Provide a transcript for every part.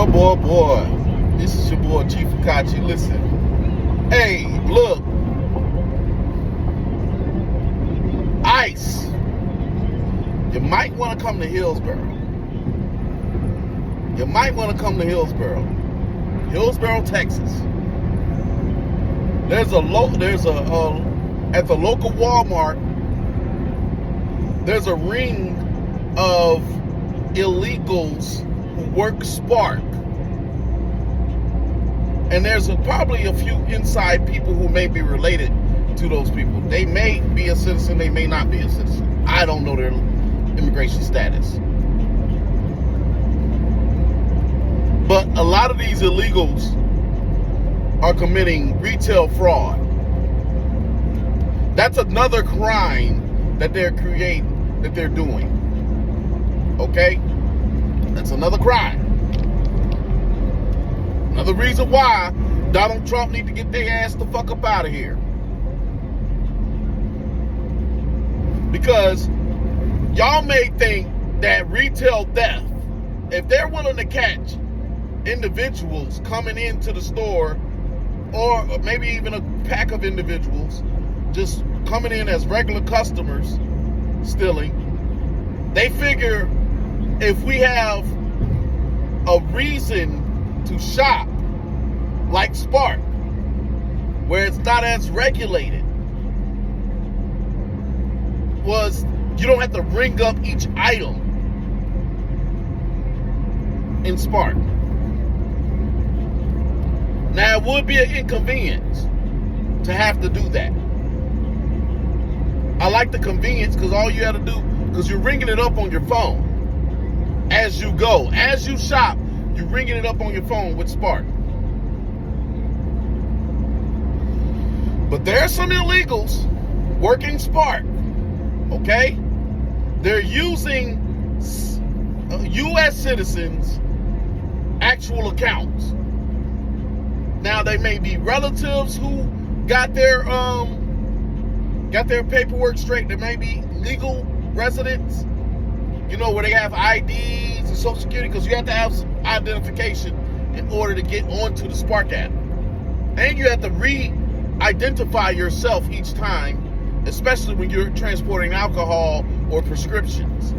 Boy. This is your boy, Chief Akachi. Listen. Hey, look. ICE. You might want to come to Hillsboro. Hillsboro, Texas. At the local Walmart, there's a ring of illegals who work Spark. And there's probably a few inside people who may be related to those people. They may be a citizen, they may not be a citizen. I don't know their immigration status. But a lot of these illegals are committing retail fraud. That's another crime that they're doing. Okay? That's another crime. Another reason why Donald Trump need to get their ass the fuck up out of here. Because y'all may think that retail theft, if they're willing to catch individuals coming into the store, or maybe even a pack of individuals just coming in as regular customers stealing, they figure if we have a reason to shop like Spark, where it's not as regulated, you don't have to ring up each item in Spark. Now, it would be an inconvenience to have to do that. I like the convenience because all you have to do, because you're ringing it up on your phone as you go. As you shop, you're ringing it up on your phone with Spark. But there are some illegals working Spark, okay? They're using U.S. citizens' actual accounts. Now, they may be relatives who got their paperwork straight. They may be legal residents, where they have IDs and Social Security, because you have to have some identification in order to get onto the Spark app. And you have to re-identify yourself each time, especially when you're transporting alcohol or prescriptions.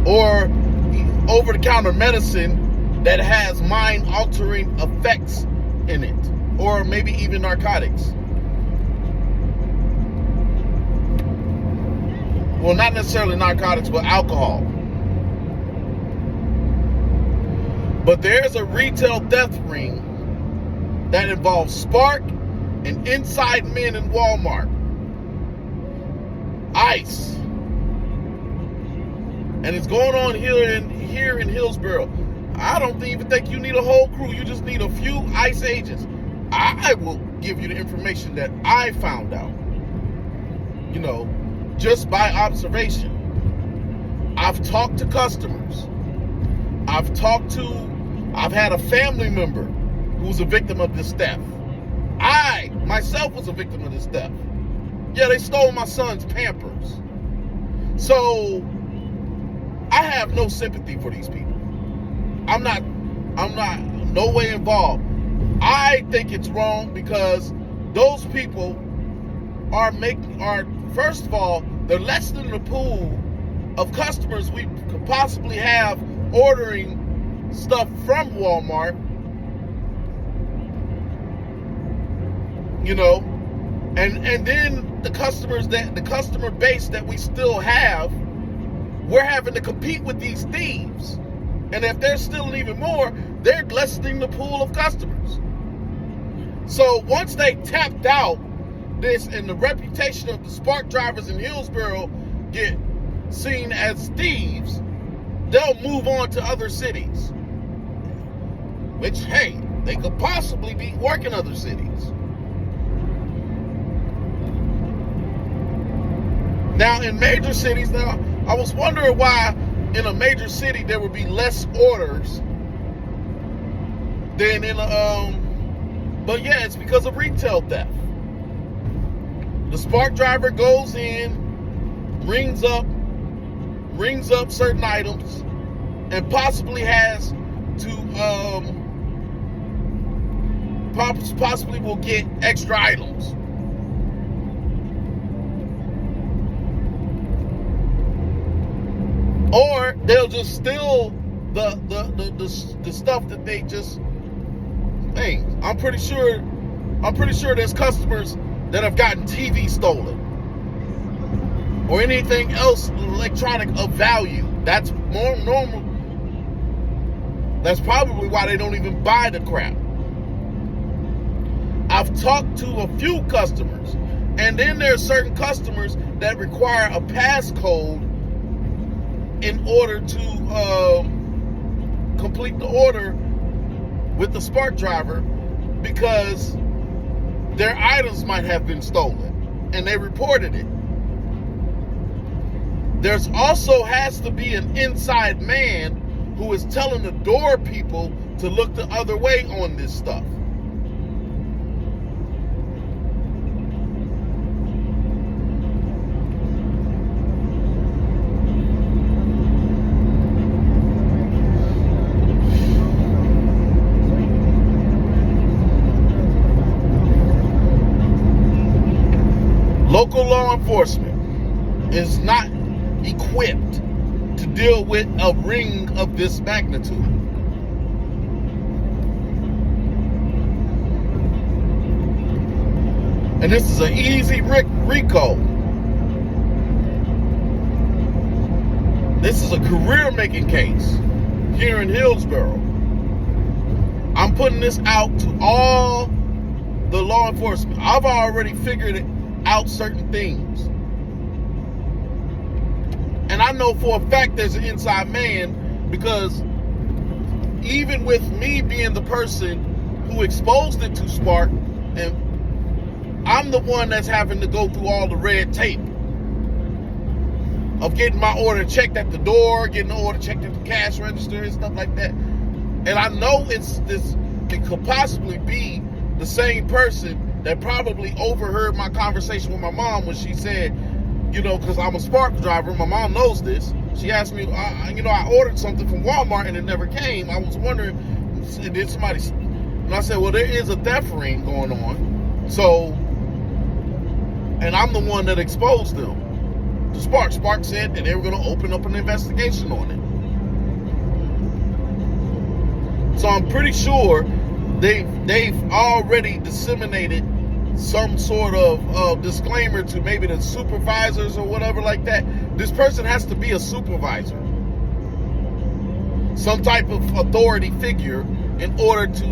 Or over-the-counter medicine that has mind-altering effects in it, or maybe even narcotics. Well, not necessarily narcotics, but alcohol. But there's a retail death ring that involves Spark and inside men in Walmart. ICE. And it's going on here in Hillsboro. I don't even think you need a whole crew. You just need a few ICE agents. I will give you the information that I found out, just by observation. I've talked to customers. I've had a family member who was a victim of this theft. I, myself, was a victim of this theft. Yeah, they stole my son's Pampers. So, I have no sympathy for these people. I'm not no way involved. I think it's wrong because those people are first of all, they're lessening the pool of customers we could possibly have ordering stuff from Walmart. And then the customer base that we still have, we're having to compete with these thieves. And if they're stealing even more, they're lessening the pool of customers. So once they tapped out this and the reputation of the Spark drivers in Hillsboro get seen as thieves, they'll move on to other cities. Which, hey, they could possibly be working other cities. Now, in major cities, I was wondering why in a major city there would be less orders than in but yeah, it's because of retail theft. The Spark driver goes in, rings up rings up certain items and possibly has to possibly will get extra items. Or they'll just steal the stuff that they just. Hey, I'm pretty sure there's customers that have gotten TV stolen or anything else electronic of value. That's more normal. That's probably why they don't even buy the crap. I've talked to a few customers, and then there are certain customers that require a passcode in order to complete the order with the Spark driver, because their items might have been stolen and they reported it. There's also has to be an inside man who is telling the door people to look the other way on this stuff. Local law enforcement is not equipped to deal with a ring of this magnitude. And this is an easy RICO. This is a career-making case here in Hillsboro. I'm putting this out to all the law enforcement. I've already figured out certain things. And I know for a fact there's an inside man, because even with me being the person who exposed it to Spark, and I'm the one that's having to go through all the red tape of getting my order checked at the door, getting the order checked at the cash register and stuff like that. And I know it could possibly be the same person that probably overheard my conversation with my mom when she said, you know, because I'm a Spark driver, my mom knows this. She asked me, I ordered something from Walmart and it never came. I was wondering, did somebody? And I said, well, there is a theft ring going on. So, and I'm the one that exposed them to Spark. Spark said that they were going to open up an investigation on it. So I'm pretty sure they've already disseminated some sort of disclaimer to maybe the supervisors or whatever like that. This person has to be a supervisor, some type of authority figure, in order to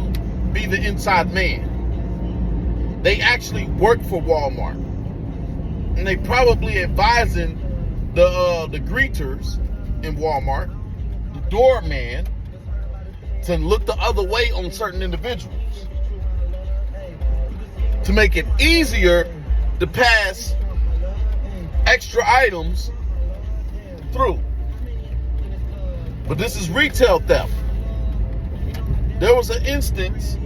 be the inside man. They actually work for Walmart, and they probably advising the greeters in Walmart, the doorman, to look the other way on certain individuals, to make it easier to pass extra items through. But this is retail theft. There was an instance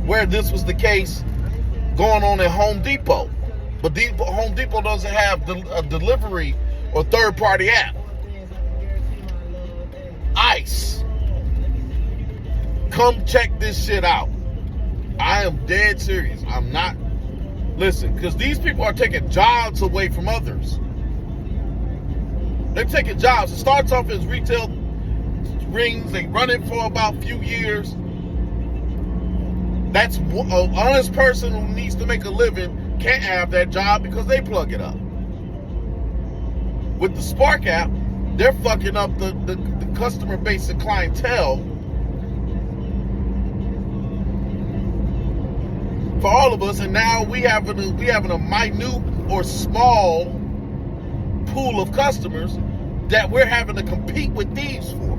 where this was the case going on at Home Depot, but Home Depot doesn't have a delivery or third-party app. ICE, come check this shit out. I am dead serious. I'm not. Listen, because these people are taking jobs away from others. They're taking jobs. It starts off as retail rings. They run it for about a few years. That's an honest person who needs to make a living can't have that job because they plug it up. With the Spark app, they're fucking up the customer base and clientele for all of us, and now we having a minute or small pool of customers that we're having to compete with thieves for.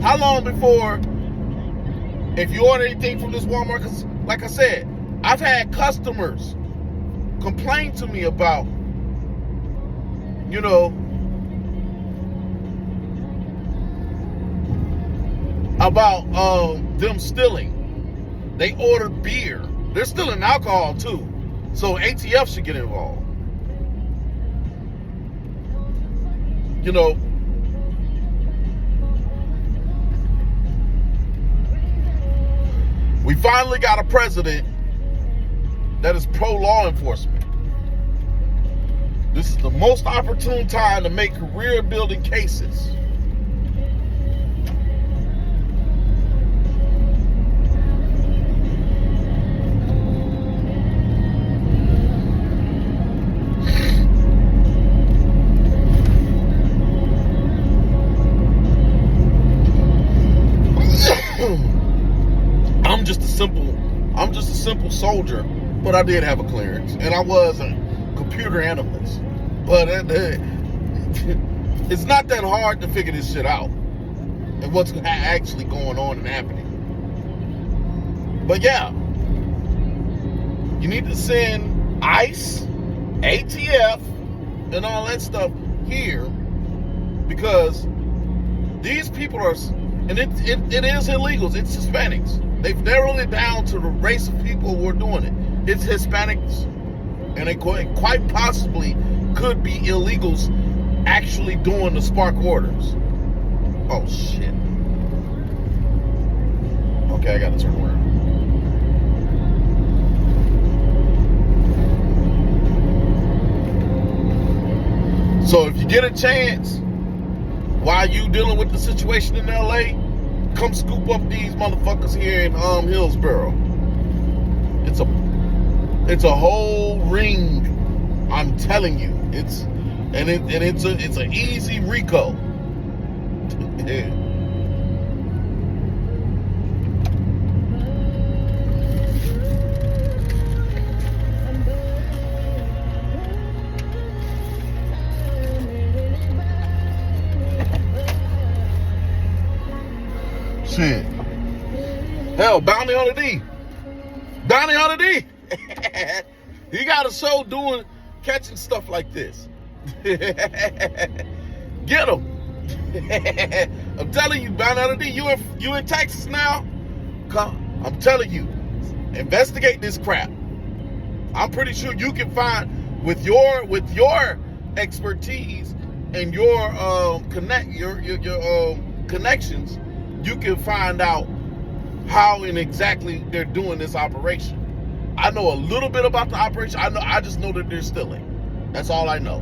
How long before, if you order anything from this Walmart, because like I said, I've had customers complain to me about, them stealing. They ordered beer. They're stealing alcohol too. So ATF should get involved. You know, we finally got a president that is pro-law enforcement. This is the most opportune time to make career-building cases. I'm just a simple soldier, but I did have a clearance, and I was a computer analyst. But it's not that hard to figure this shit out and what's actually going on and happening. But yeah, you need to send ICE, ATF, and all that stuff here, because these people are, and it is illegals, it's Hispanics. They've narrowed it down to the race of people who are doing it. It's Hispanics. And they quite possibly could be illegals actually doing the spark orders. Oh, shit. Okay, I gotta turn around. So if you get a chance, while you dealing with the situation in LA, come scoop up these motherfuckers here in Hillsboro. It's a whole ring. I'm telling you, it's an easy RICO. Yeah. Shit. Hell, Bounty on the D. Bounty on the D. He got a show catching stuff like this. Get him. I'm telling you, Bounty on the D. You in Texas now? Come. I'm telling you, investigate this crap. I'm pretty sure you can find with your expertise and your connections. You can find out how and exactly they're doing this operation. I know a little bit about the operation. I just know that they're stealing. That's all I know.